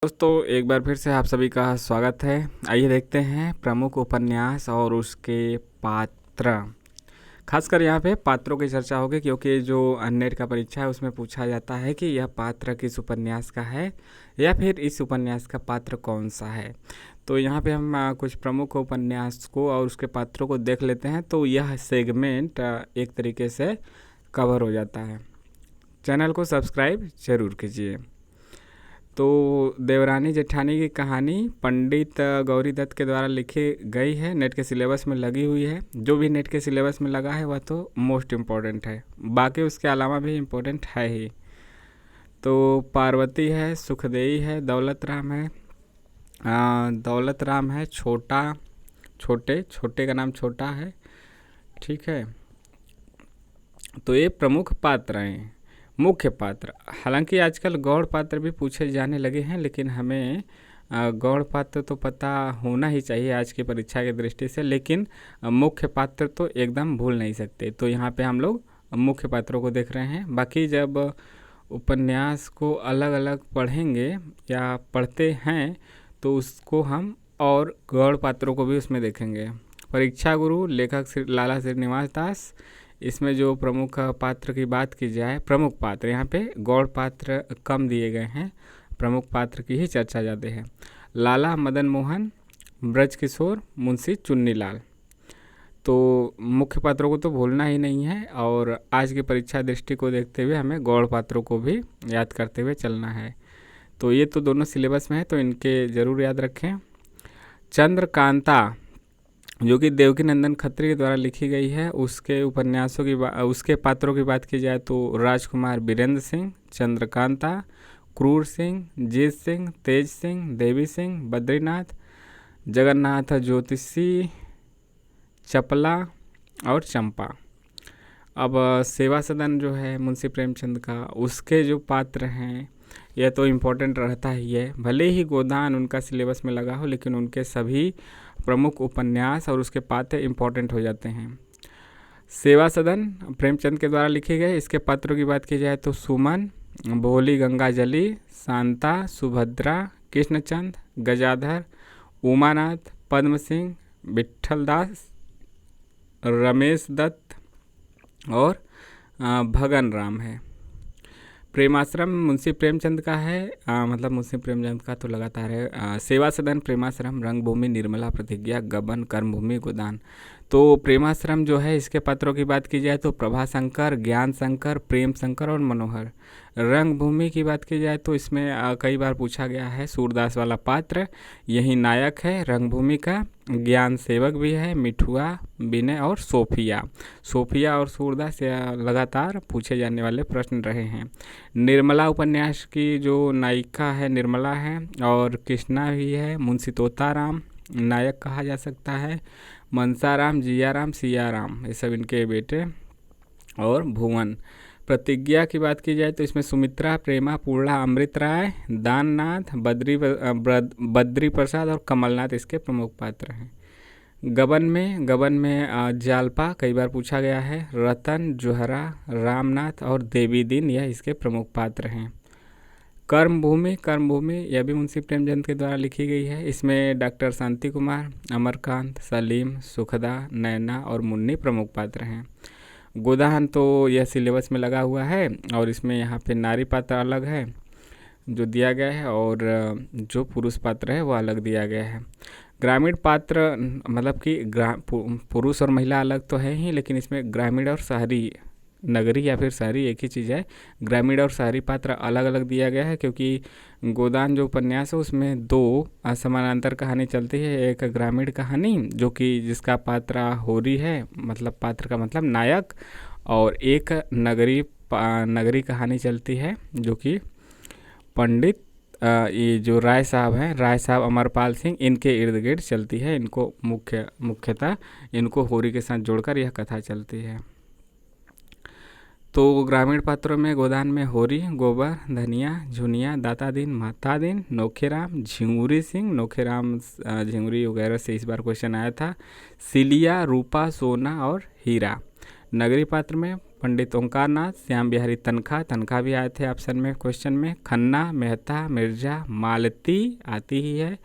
दोस्तों एक बार फिर से आप सभी का स्वागत है। आइए देखते हैं प्रमुख उपन्यास और उसके पात्र। खासकर यहाँ पे पात्रों की चर्चा होगी क्योंकि जो नेट का परीक्षा है उसमें पूछा जाता है कि यह पात्र किस उपन्यास का है या फिर इस उपन्यास का पात्र कौन सा है। तो यहाँ पे हम कुछ प्रमुख उपन्यास को और उसके पात्रों को देख लेते हैं तो यह सेगमेंट एक तरीके से कवर हो जाता है। चैनल को सब्सक्राइब जरूर कीजिए। तो देवरानी जेठानी की कहानी पंडित गौरी दत्त के द्वारा लिखी गई है, नेट के सिलेबस में लगी हुई है। जो भी नेट के सिलेबस में लगा है वह तो मोस्ट इम्पॉर्टेंट है, बाकी उसके अलावा भी इम्पोर्टेंट है ही। तो पार्वती है, सुखदेई है, दौलत राम है, दौलत राम है, छोटे का नाम छोटा है, ठीक है। तो ये प्रमुख पात्र हैं, मुख्य पात्र। हालांकि आजकल गौड़ पात्र भी पूछे जाने लगे हैं, लेकिन हमें गौड़ पात्र तो पता होना ही चाहिए आज की परीक्षा की दृष्टि से, लेकिन मुख्य पात्र तो एकदम भूल नहीं सकते। तो यहाँ पे हम लोग मुख्य पात्रों को देख रहे हैं। बाकी जब उपन्यास को अलग अलग पढ़ेंगे या पढ़ते हैं तो उसको हम और गौड़ पात्रों को भी उसमें देखेंगे। परीक्षा गुरु लेखक श्री लाला श्रीनिवास दास। इसमें जो प्रमुख पात्र की बात की जाए, प्रमुख पात्र यहाँ पे गौड़ पात्र कम दिए गए हैं, प्रमुख पात्र की ही चर्चा ज़्यादा है। लाला मदन मोहन, ब्रज किशोर, मुंशी चुन्नीलाल। तो मुख्य पात्रों को तो भूलना ही नहीं है और आज की परीक्षा दृष्टि को देखते हुए हमें गौड़ पात्रों को भी याद करते हुए चलना है। तो ये तो दोनों सिलेबस में है, तो इनके ज़रूर याद रखें। चंद्रकांता जो कि देवकी नंदन खत्री के द्वारा लिखी गई है, उसके उपन्यासों की उसके पात्रों की बात की जाए तो राजकुमार बीरेंद्र सिंह, चंद्रकांता, क्रूर सिंह, जीत सिंह, तेज सिंह, देवी सिंह, बद्रीनाथ, जगन्नाथ ज्योतिषी, चपला और चंपा। अब सेवा सदन जो है मुंशी प्रेमचंद का, उसके जो पात्र हैं यह तो इम्पोर्टेंट रहता ही है। भले ही गोदान उनका सिलेबस में लगा हो, लेकिन उनके सभी प्रमुख उपन्यास और उसके पात्र इम्पोर्टेंट हो जाते हैं। सेवा सदन प्रेमचंद के द्वारा लिखे गए, इसके पात्रों की बात की जाए तो सुमन, भोली गंगाजली, शांता, सुभद्रा, कृष्णचंद, गजाधर, उमानाथ, पद्म सिंह, विट्ठल दास, रमेश दत्त और भगन राम है। प्रेमाश्रम मुंशी प्रेमचंद का है, मतलब मुंशी प्रेमचंद का तो लगातार है। सेवा सदन, प्रेमाश्रम, रंगभूमि, निर्मला, प्रतिज्ञा, गबन, कर्मभूमि, गोदान। तो प्रेमाश्रम जो है इसके पात्रों की बात की जाए तो प्रभाशंकर, ज्ञान शंकर, प्रेम शंकर और मनोहर। रंगभूमि की बात की जाए तो इसमें कई बार पूछा गया है, सूरदास वाला पात्र यही नायक है रंगभूमि का। ज्ञान सेवक भी है, मिठुआ, विनय और सोफिया और सूरदास लगातार पूछे जाने वाले प्रश्न रहे हैं। निर्मला उपन्यास की जो नायिका है निर्मला है और कृष्णा भी है। मुंशी तोताराम नायक कहा जा सकता है। मनसाराम, जियाराम, सियाराम ये सब इनके बेटे और भुवन। प्रतिज्ञा की बात की जाए तो इसमें सुमित्रा, प्रेमा, पूर्णा, अमृत राय, दाननाथ, बद्री प्रसाद और कमलनाथ इसके प्रमुख पात्र हैं। गबन में जालपा कई बार पूछा गया है। रतन, जोहरा, रामनाथ और देवी दिन यह इसके प्रमुख पात्र हैं। कर्मभूमि यह भी मुंशी प्रेमचंद के द्वारा लिखी गई है। इसमें डॉक्टर शांति कुमार, अमरकांत, सलीम, सुखदा, नैना और मुन्नी प्रमुख पात्र हैं। गोदान तो यह सिलेबस में लगा हुआ है और इसमें यहाँ पे नारी पात्र अलग है जो दिया गया है और जो पुरुष पात्र है वह अलग दिया गया है। ग्रामीण पात्र मतलब कि पुरुष और महिला अलग तो है ही, लेकिन इसमें ग्रामीण और शहरी, नगरी या फिर शहरी एक ही चीज़ है। ग्रामीण और शहरी पात्र अलग अलग दिया गया है क्योंकि गोदान जो उपन्यास है उसमें दो समानांतर कहानी चलती है। एक ग्रामीण कहानी जो कि जिसका पात्र होरी है, मतलब पात्र का मतलब नायक, और एक नगरी कहानी चलती है जो कि पंडित ये जो राय साहब अमरपाल सिंह, इनके इर्द गिर्द चलती है। इनको मुख्यतः इनको होरी के साथ जोड़कर यह कथा चलती है। तो ग्रामीण पात्रों में गोदान में होरी, गोबर, धनिया, झुनिया, दातादीन, मातादीन, नोखेराम, झिंगुरी सिंह, नोखेराम झिंगुरी वगैरह से इस बार क्वेश्चन आया था। सिलिया, रूपा, सोना और हीरा। नगरी पात्र में पंडित ओंकार नाथ, श्याम बिहारी तनखा, तनखा भी आए थे ऑप्शन में क्वेश्चन में, खन्ना, मेहता, मिर्जा, मालती आती ही है,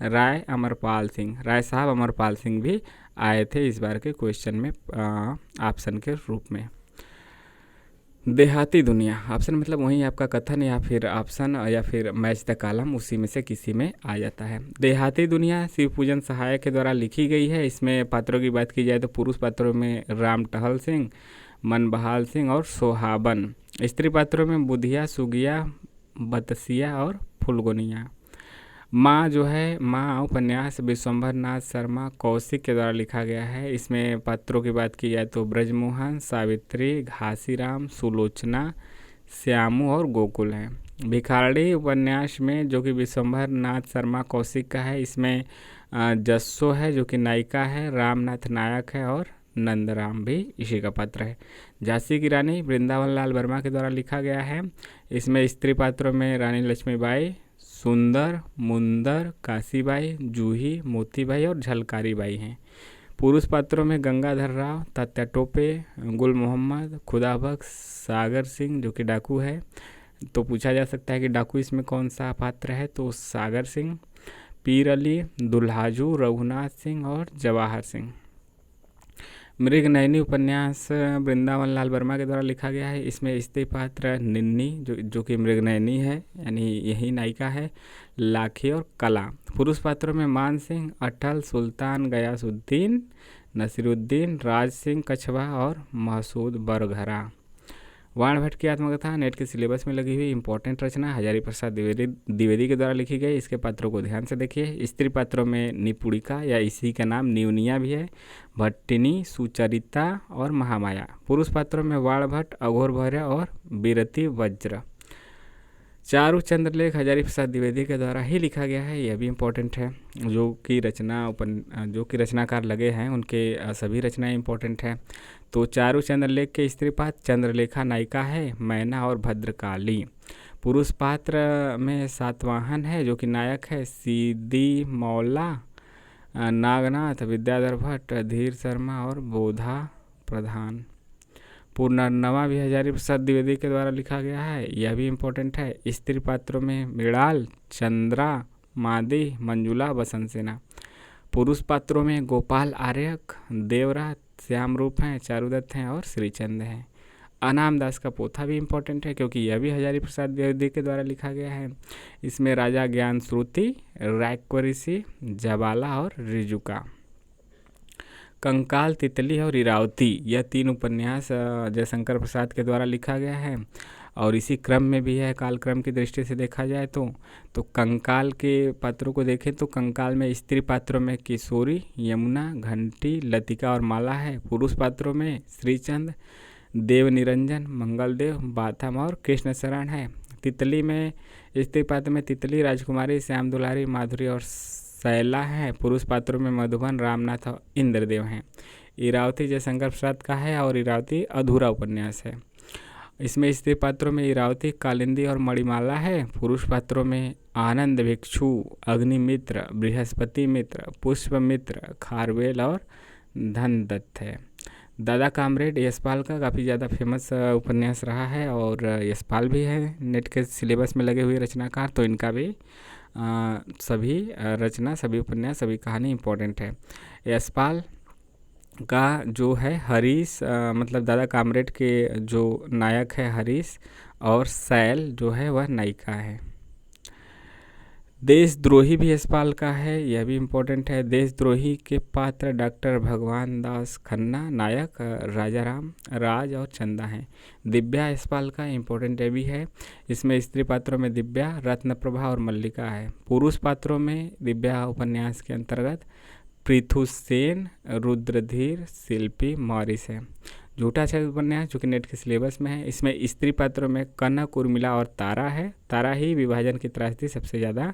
राय, अमरपाल सिंह, राय साहब अमरपाल सिंह भी आए थे इस बार के क्वेश्चन में ऑप्शन के रूप में। देहाती दुनिया ऑप्शन मतलब वहीं आपका कथन या फिर ऑप्शन या फिर मैच द कॉलम, उसी में से किसी में आ जाता है। देहाती दुनिया शिव पूजन सहायक के द्वारा लिखी गई है। इसमें पात्रों की बात की जाए तो पुरुष पात्रों में राम टहल सिंह, मनबहाल सिंह और सोहाबन। स्त्री पात्रों में बुधिया, सुगिया, बतसिया और फुलगोनिया। माँ जो है, माँ उपन्यास विश्वंभर नाथ शर्मा कौशिक के द्वारा लिखा गया है। इसमें पात्रों की बात की जाए तो ब्रजमोहन, सावित्री, घासीराम, सुलोचना, श्यामू और गोकुल हैं। भिखारी उपन्यास में जो कि विश्वंभर नाथ शर्मा कौशिक का है, इसमें जस्सो है जो कि नायिका है, रामनाथ नायक है और नंदराम भी इसी का पात्र है। झांसी की रानी वृंदावन लाल वर्मा के द्वारा लिखा गया है। इसमें स्त्री पात्रों में रानी लक्ष्मीबाई, सुंदर, मुंदर, काशीबाई, जूही, मोतीबाई और झलकारी बाई हैं। पुरुष पात्रों में गंगाधर राव, तात्या टोपे, गुल मोहम्मद, खुदाबख्श, सागर सिंह जो कि डाकू है। तो पूछा जा सकता है कि डाकू इसमें कौन सा पात्र है, तो सागर सिंह, पीर अली, दुल्हाजू, रघुनाथ सिंह और जवाहर सिंह। मृगनयनी उपन्यास वृंदावन लाल वर्मा के द्वारा लिखा गया है। इसमें स्त्री पात्र निन्नी जो कि मृगनयनी है, यानी यही नायिका है, लाखी और कला। पुरुष पात्रों में मान सिंह, अटल, सुल्तान, गयासुद्दीन, नसीरुद्दीन, राज सिंह कछवा और महसूद बरघरा। वाण भट्ट की आत्मकथा नेट के सिलेबस में लगी हुई इंपॉर्टेंट रचना, हजारी प्रसाद द्विवेदी के द्वारा लिखी गई। इसके पात्रों को ध्यान से देखिए। स्त्री पात्रों में निपुणिका या इसी का नाम न्यूनिया भी है, भट्टिनी, सुचरिता और महामाया। पुरुष पात्रों में वाण भट्ट, अघोर भैरव और बीरति वज्र। चारु चंद्रलेख हजारी प्रसाद द्विवेदी के द्वारा ही लिखा गया है, यह भी इम्पोर्टेंट है। जो कि रचनाकार लगे हैं उनके सभी रचनाएं इम्पोर्टेंट है। तो चारु चंद्रलेख के स्त्री पात्र चंद्रलेखा नायिका है, मैना और भद्रकाली। पुरुष पात्र में सातवाहन है जो कि नायक है, सीदी मौला, नागनाथ, विद्याधर भट्ट, धीर शर्मा और बोधा प्रधान। पुनर्नवा भी हजारी प्रसाद द्विवेदी के द्वारा लिखा गया है, यह भी इम्पोर्टेंट है। स्त्री पात्रों में मृणाल, चंद्रा, मादी, मंजुला, बसंत सेना। पुरुष पात्रों में गोपाल आर्यक, देवरात, श्यामरूप हैं, चारुदत्त हैं और श्रीचंद हैं। अनाम दास का पोथा भी इम्पोर्टेंट है क्योंकि यह भी हजारी प्रसाद द्विवेदी के द्वारा लिखा गया है। इसमें राजा ज्ञान श्रुति, रैक्वऋषि, जबाला और रिजुका। कंकाल, तितली और इरावती, यह तीन उपन्यास जयशंकर प्रसाद के द्वारा लिखा गया है और इसी क्रम में भी है। कालक्रम की दृष्टि से देखा जाए तो कंकाल के पात्रों को देखें तो कंकाल में स्त्री पात्रों में किशोरी, यमुना, घंटी, लतिका और माला है। पुरुष पात्रों में श्रीचंद, देव निरंजन, मंगलदेव, बाथम और कृष्ण शरण है। तितली में स्त्री पात्र में तितली, राजकुमारी, श्याम दुलारी, माधुरी और शैला है। पुरुष पात्रों में मधुबन, रामनाथ और इंद्रदेव हैं। इरावती जयशंकर प्रसाद का है और इरावती अधूरा उपन्यास है। इसमें स्त्री पात्रों में इरावती, कालिंदी और मणिमाला है। पुरुष पात्रों में आनंद भिक्षु, अग्निमित्र, बृहस्पति मित्र, पुष्पमित्र, खारवेल और धनदत्त है। दादा कामरेड यशपाल का काफ़ी ज़्यादा फेमस उपन्यास रहा है और यशपाल भी है नेट के सिलेबस में लगे हुए रचनाकार, तो इनका भी सभी रचना, सभी उपन्यास, सभी कहानी इम्पोर्टेंट है। यशपाल का जो है हरीश, मतलब दादा कामरेड के जो नायक है हरीश और सैल जो है वह नायिका है। देशद्रोही भी यशपाल का है, यह भी इम्पोर्टेंट है। देशद्रोही के पात्र डॉक्टर भगवान दास खन्ना, नायक राजाराम, राज और चंदा हैं। दिव्या यशपाल का इम्पोर्टेंट भी है। इसमें स्त्री पात्रों में दिव्या, रत्नप्रभा और मल्लिका है। पुरुष पात्रों में दिव्या उपन्यास के अंतर्गत पृथुसेन, रुद्रधीर, शिल्पी, मॉरिस है। झूठा छल उपन्यास जो कि नेट के सिलेबस में है। इसमें स्त्री पात्रों में कनक, उर्मिला और तारा है। तारा ही विभाजन की त्रासदी सबसे ज़्यादा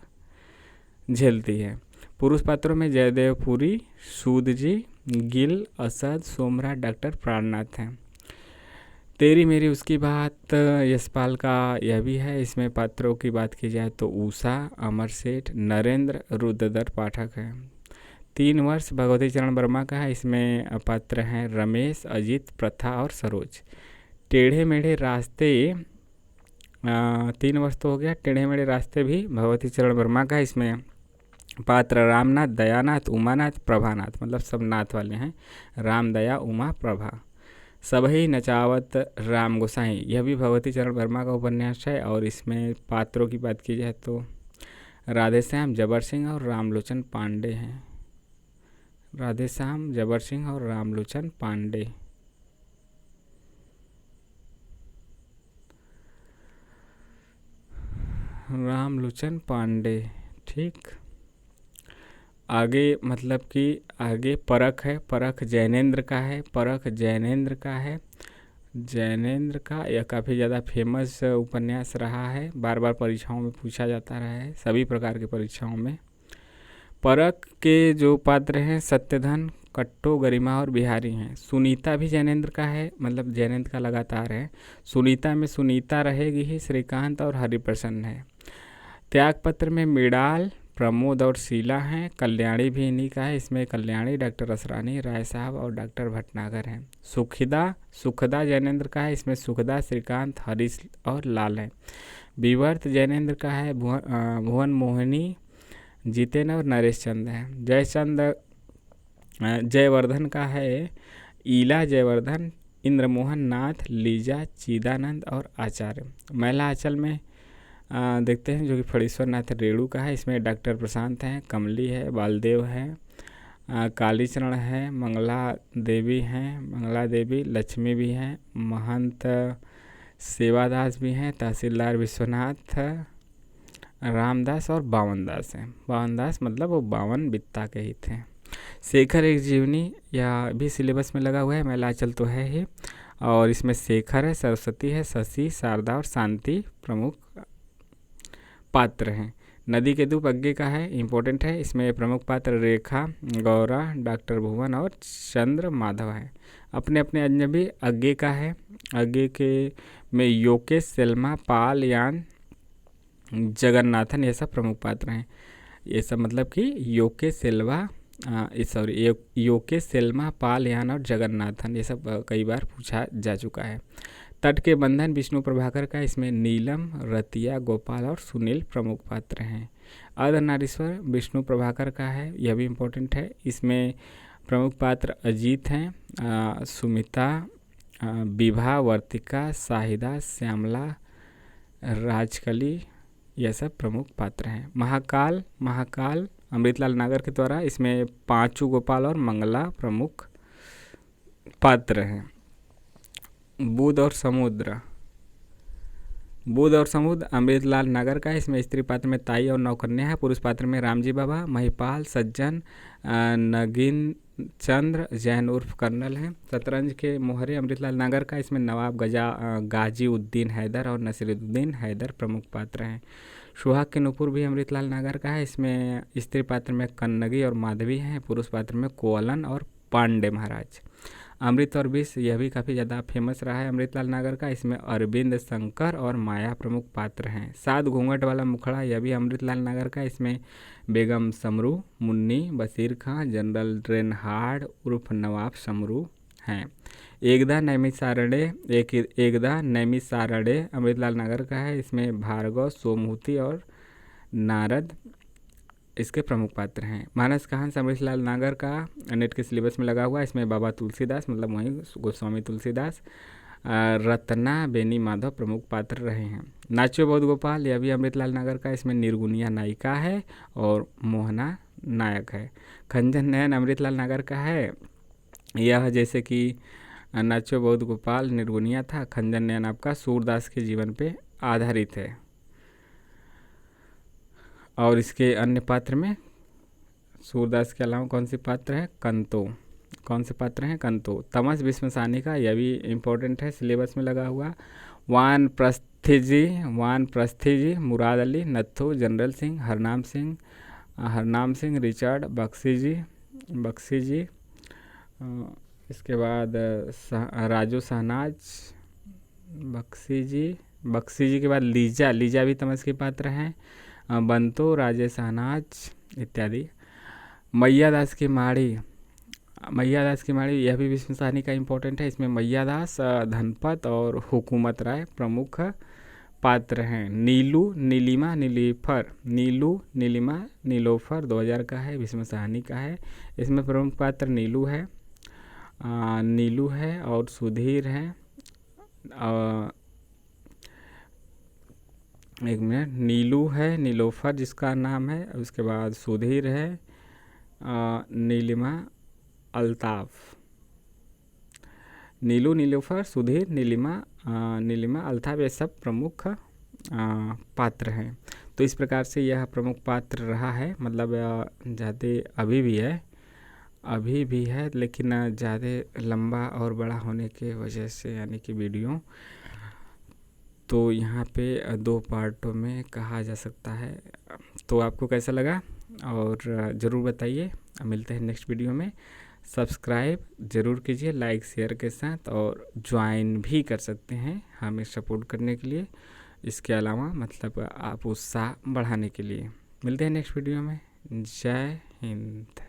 झेलती है। पुरुष पात्रों में जयदेवपुरी, सूदजी, गिल, असद, सोमराट, डॉक्टर प्राणनाथ हैं। तेरी मेरी उसकी बात यशपाल का यह भी है। इसमें पात्रों की बात की जाए तो उषा, अमर सेठ, नरेंद्र, रुद्रदर पाठक है। 3 वर्ष भगवती चरण वर्मा का है। इसमें पात्र हैं रमेश, अजित, प्रथा और सरोज। टेढ़े मेढ़े रास्ते 3 वर्ष तो हो गया। टेढ़े मेढ़े रास्ते भी भगवती चरण वर्मा का। इसमें पात्र रामनाथ, दयानाथ, उमानाथ, प्रभानाथ, मतलब सब नाथ वाले हैं। राम, दया, उमा, प्रभा। सबही नचावत राम गोसाई, यह भी भगवती चरण वर्मा का उपन्यास है। और इसमें पात्रों की बात की जाए तो राधे श्याम, जबर सिंह और रामलोचन पांडे हैं। राधे श्याम, जबर सिंह और रामलोचन पांडे। रामलोचन पांडे, ठीक। आगे मतलब कि आगे परख है। परख जैनेन्द्र का है। परख जैनेन्द्र का है। जैनेन्द्र का यह काफ़ी ज़्यादा फेमस उपन्यास रहा है। बार बार परीक्षाओं में पूछा जाता रहा है, सभी प्रकार की परीक्षाओं में। परख के जो पात्र हैं सत्यधन, कट्टो, गरिमा और बिहारी हैं। सुनीता भी जैनेन्द्र का है, मतलब जैनेन्द्र का लगातार है। सुनीता में सुनीता रहेगी ही, श्रीकांत और हरिप्रसन्न है। त्यागपत्र में मृणाल, प्रमोद और शीला हैं। कल्याणी भी इन्हीं का है। इसमें कल्याणी डॉक्टर असरानी, राय साहब और डॉक्टर भटनागर हैं। सुखदा जैनेन्द्र का है। इसमें सुखदा, श्रीकांत, हरीश और लाल हैं। विवर्त जैनेन्द्र का है। भुवन मोहिनी, जितेन और नरेश चंद हैं। जयवर्धन का है। ईला जयवर्धन, इंद्रमोहन नाथ, लीजा, चिदानंद और आचार्य। महिला आंचल में देखते हैं जो कि फणीश्वर नाथ रेणु का है। इसमें डॉक्टर प्रशांत हैं, कमली है, बालदेव है, कालीचरण है, मंगला देवी, लक्ष्मी भी हैं, महंत सेवादास भी हैं, तहसीलदार विश्वनाथ, रामदास और बावन दास हैं। बावन दास मतलब वो 52 बित्ता के ही थे। शेखर एक जीवनी, यह भी सिलेबस में लगा हुआ है। महिलाचल तो है ही। और इसमें शेखर है, सरस्वती है, शशि, शारदा और शांति प्रमुख पात्र हैं। नदी के दूप अग्गे का है, इम्पोर्टेंट है। इसमें प्रमुख पात्र रेखा, गौरा, डॉक्टर भुवन और चंद्र माधव है। अपने अपने अजनबी अग्गे का है। अग्गे के में योकेश, सेल्मा, पाल, यान, जगन्नाथन, ये सब प्रमुख पात्र हैं। ये सब मतलब कि योकेश सेल्मा, पाल, यान और जगन्नाथन, ये सब कई बार पूछा जा चुका है। तट के बंधन विष्णु प्रभाकर का। इसमें नीलम, रतिया, गोपाल और सुनील प्रमुख पात्र हैं। अर्धनारीश्वर विष्णु प्रभाकर का है, यह भी इम्पोर्टेंट है। इसमें प्रमुख पात्र अजीत हैं, सुमिता, विभा, वर्तिका, शाहिदा, श्यामला, राजकली, यह सब प्रमुख पात्र हैं। महाकाल अमृतलाल नागर के द्वारा। इसमें पांचू, गोपाल और मंगला प्रमुख पात्र हैं। बुध और समुद्र अमृतलाल नागर का है। इसमें स्त्री पात्र में ताई और नौकन्या है। पुरुष पात्र में रामजी बाबा, महिपाल, सज्जन, नगीन चंद्र, जैन उर्फ कर्नल हैं। शतरंज के मोहरे अमृतलाल नागर का। इसमें नवाब गाजी उद्दीन हैदर और नसीरुद्दीन हैदर प्रमुख पात्र हैं। सुहाग के नुपुर भी अमृतलाल नागर का है। इसमें स्त्री पात्र में कन्नगी और माधवी हैं। पुरुष पात्र में कोअलन और पांडे महाराज। अमृत और विष, यह भी काफ़ी ज़्यादा फेमस रहा है अमृतलाल नागर का। इसमें अरविंद, शंकर और माया प्रमुख पात्र हैं। 7 घूंघट वाला मुखड़ा, यह भी अमृतलाल नागर का। इसमें बेगम समरू, मुन्नी, बशीर खां, जनरल रेनहार्ड उर्फ नवाब समरू हैं। एकदा नैमिषारण्य अमृतलाल नागर का है। इसमें भार्गव, सोमहूति और नारद इसके प्रमुख पात्र हैं। मानस कहान अमृतलाल नागर का, नेट के सिलेबस में लगा हुआ है। इसमें बाबा तुलसीदास मतलब वहीं गोस्वामी तुलसीदास, रत्ना, बेनी माधव प्रमुख पात्र रहे हैं। नाच्यो बहुत गोपाल, यह भी अमृतलाल नागर का। इसमें निर्गुनिया नायिका है और मोहना नायक है। खंजन नयन अमृतलाल नागर का है। यह जैसे कि नाच्यो बहुत गोपाल निर्गुनिया था, खंजन नयन आपका सूरदास के जीवन पे आधारित है। और इसके अन्य पात्र में सूरदास के अलावा कौन से पात्र है? कौन से पात्र हैं? कंतो। तमस विश्वसानी का, यह भी इम्पोर्टेंट है, सिलेबस में लगा हुआ। वान प्रस्थी जी, मुराद अली, नत्थू, जनरल सिंह, हरनाम सिंह, रिचर्ड, बख्शी जी, इसके बाद राजू शहनाज, बख्शी जी के बाद लीजा भी तमस के पात्र हैं। बंतो, राजेश शहनाज इत्यादि। मैया दास की माड़ी, मैयादास की माड़ी, यह भी विष्णु साहनी का इम्पोर्टेंट है। इसमें मैयादास, धनपत और हुकूमत राय प्रमुख पात्र हैं। नीलू, नीलिमा, नीलीफर, नीलू, नीलिमा, नीलोफर 2000 का है, विष्णु साहनी का है। इसमें प्रमुख पात्र नीलू है, नीलू है और सुधीर है। एक मिनट, नीलू है, नीलोफर जिसका नाम है, उसके बाद सुधीर है, नीलिमा, अल्ताफ। नीलू, नीलोफर, सुधीर, नीलिमा, अल्ताफ, ये सब प्रमुख पात्र हैं। तो इस प्रकार से यह प्रमुख पात्र रहा है, मतलब ज़्यादा अभी भी है लेकिन ज़्यादा लंबा और बड़ा होने के वजह से, यानी कि वीडियो, तो यहाँ पे 2 पार्टों में कहा जा सकता है। तो आपको कैसा लगा और ज़रूर बताइए। मिलते हैं नेक्स्ट वीडियो में। सब्सक्राइब ज़रूर कीजिए लाइक शेयर के साथ, और ज्वाइन भी कर सकते हैं हमें सपोर्ट करने के लिए। इसके अलावा मतलब आप उत्साह बढ़ाने के लिए। मिलते हैं नेक्स्ट वीडियो में। जय हिंद।